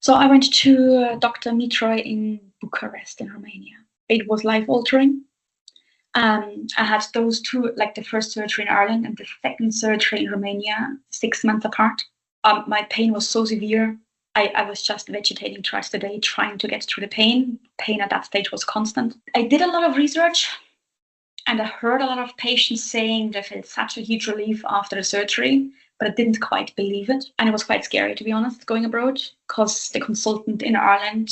So I went to Dr. Mitroi in Bucharest in Romania. It was life-altering. I had those two, like the first surgery in Ireland and the second surgery in Romania, 6 months apart. My pain was so severe. I was just vegetating throughout the day, trying to get through the pain. Pain at that stage was constant. I did a lot of research and I heard a lot of patients saying they felt such a huge relief after the surgery, but I didn't quite believe it. And it was quite scary, to be honest, going abroad, because the consultant in Ireland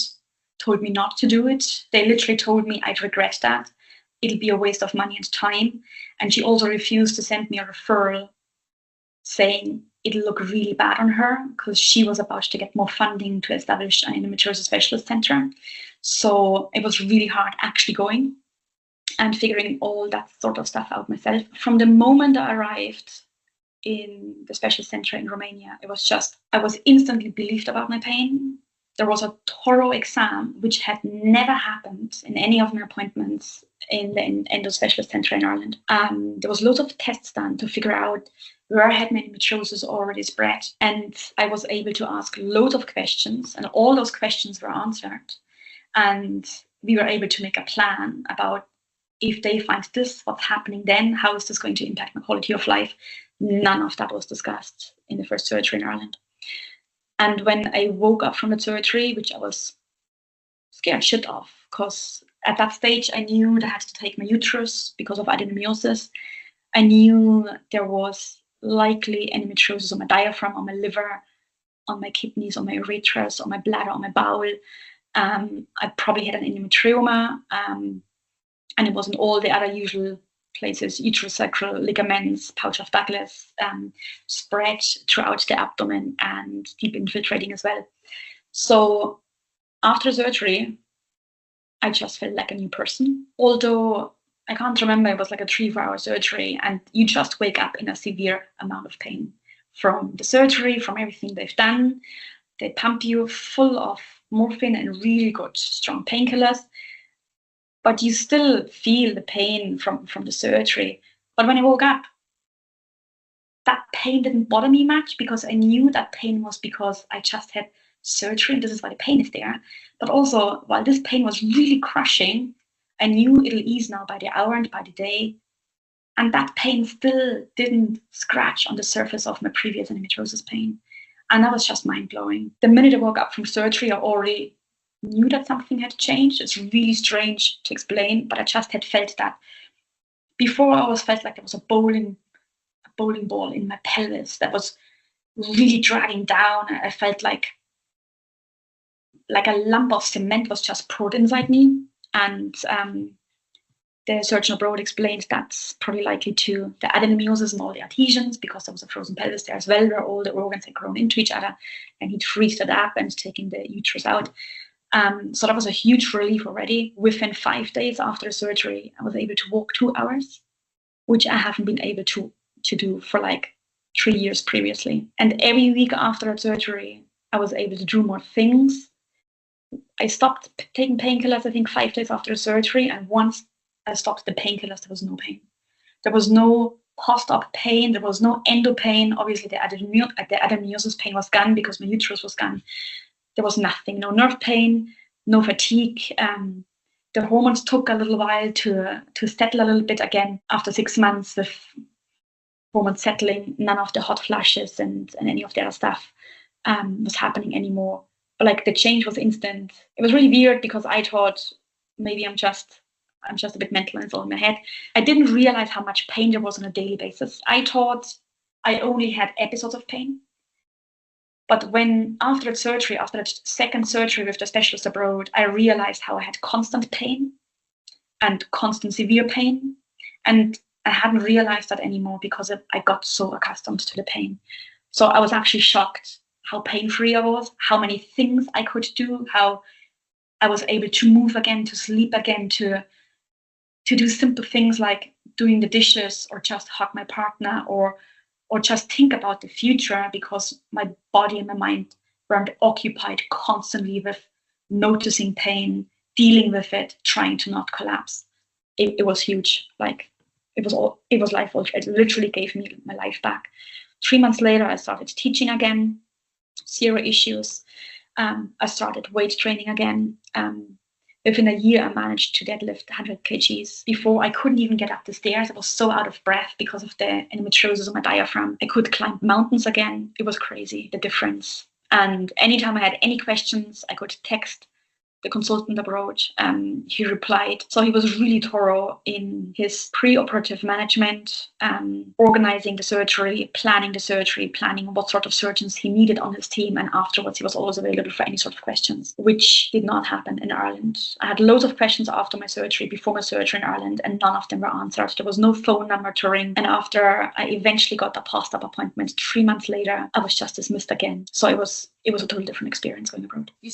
told me not to do it. They literally told me I'd regret that. It'll be a waste of money and time. And she also refused to send me a referral saying it'll look really bad on her because she was about to get more funding to establish an endometriosis specialist center. So it was really hard actually going and figuring all that sort of stuff out myself. From the moment I arrived in the specialist center in Romania, it was just, I was instantly relieved about my pain. There was a thorough exam, which had never happened in any of my appointments in the endo specialist center in Ireland. There was loads of tests done to figure out where I had my endometriosis already spread. And I was able to ask loads of questions, and all those questions were answered. And we were able to make a plan about if they find this, what's happening then, how is this going to impact my quality of life? None of that was discussed in the first surgery in Ireland. And when I woke up from the surgery, which I was scared shit of, because at that stage I knew that I had to take my uterus because of adenomyosis. I knew there was likely endometriosis on my diaphragm, on my liver, on my kidneys, on my urethras, on my bladder, on my bowel. I probably had an endometrioma, and it was in all the other usual places, uterosacral ligaments, pouch of Douglas, spread throughout the abdomen and deep infiltrating as well. So after surgery, I just felt like a new person. Although I can't remember, it was like a 3-4 hour surgery, and you just wake up in a severe amount of pain from the surgery, from everything they've done. They pump you full of morphine and really good, strong painkillers. But you still feel the pain from the surgery. But when I woke up, that pain didn't bother me much because I knew that pain was because I just had surgery and this is why the pain is there. But also, while this pain was really crushing, I knew it'll ease now by the hour and by the day. And that pain still didn't scratch on the surface of my previous endometriosis pain. And that was just mind-blowing. The minute I woke up from surgery, I already knew that something had changed. It's really strange to explain, but I just had felt that. Before, I always felt like there was a bowling ball in my pelvis that was really dragging down. I felt like a lump of cement was just poured inside me. And the surgeon abroad explained that's probably likely to the adenomyosis and all the adhesions, because there was a frozen pelvis there as well, where all the organs had grown into each other, and he'd freezed it up and taken the uterus out. So that was a huge relief already. Within 5 days after the surgery, I was able to walk 2 hours, which I haven't been able to do for like 3 years previously. And every week after that surgery, I was able to do more things. I stopped taking painkillers, I think 5 days after the surgery. And once I stopped the painkillers, there was no pain. There was no post-op pain. There was no endo pain. Obviously, the adenomyosis pain was gone because my uterus was gone. There was nothing, no nerve pain, no fatigue. The hormones took a little while to settle a little bit again. After 6 months with hormones settling, none of the hot flashes and any of the other stuff was happening anymore. But like the change was instant. It was really weird because I thought maybe I'm just a bit mental and it's all in my head. I didn't realize how much pain there was on a daily basis. I thought I only had episodes of pain. But when after that second surgery with the specialist abroad, I realized how I had constant pain and constant severe pain. And I hadn't realized that anymore because I got so accustomed to the pain. So I was actually shocked how pain-free I was, how many things I could do, how I was able to move again, to sleep again, to do simple things like doing the dishes or just hug my partner or just think about the future, because my body and my mind weren't occupied constantly with noticing pain, dealing with it, trying to not collapse. It was huge. Like it was life altering. It literally gave me my life back. 3 months later, I started teaching again, 0 issues. I started weight training again. Within a year, I managed to deadlift 100 kgs. Before, I couldn't even get up the stairs. I was so out of breath because of the endometriosis of my diaphragm. I could climb mountains again. It was crazy, the difference. And anytime I had any questions, I could text the consultant abroad. He replied. So he was really thorough in his pre-operative management, organizing the surgery, planning what sort of surgeons he needed on his team. And afterwards, he was always available for any sort of questions, which did not happen in Ireland. I had loads of questions after my surgery, before my surgery in Ireland, and none of them were answered. There was no phone number to ring. And after I eventually got the post-op appointment 3 months later, I was just dismissed again. So it was a totally different experience going abroad. You